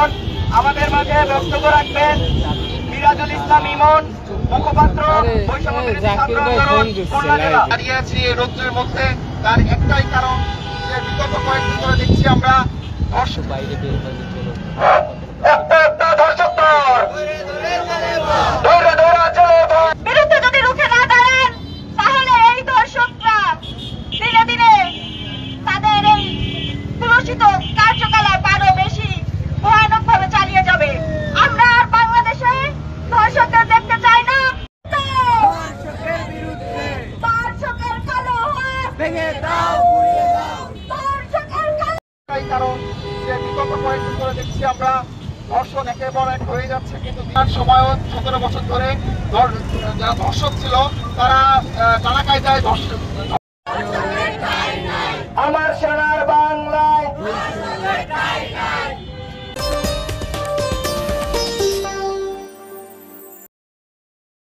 এখন আমাদের মাঝে বক্তব্য রাখবেন মিরাজুল ইসলাম ইমন, মুখপাত্র বৈষম্য বিরোধী ছাত্র আন্দোলন খুলনা জেলা। দাঁড়িয়ে আছি এই রৌদ্রের মধ্যে, তার একটাই কারণ যে বিগত কয়েকদিন ধরে দেখছি আমরা বাইরে বের হয়ে বিরুদ্ধে যদি রুখে না দাঁড়ান তাহলে এই দর্শকরা দিনে দিনে তাদের এই তুলসিত কার্যকলাপ আরো বেশি ভয়ানক ভাবে চালিয়ে যাবে। আমরা আর বাংলাদেশে ধর্ষকদের দেখতে চাই না। ধর্ষকের কালো হাত ভেঙে দাও, গুড়িয়ে দাও। ধর্ষকের কারণ যে বিগত কয়েকদিন ধরে দেখছি আমরা ধর্ষণ একেবারে এক হয়ে যাচ্ছে, কিন্তু তার সময়ও 17 বছর ধরে যারা ধর্ষক ছিল তারা নানা কায়দায় ধর্ষণ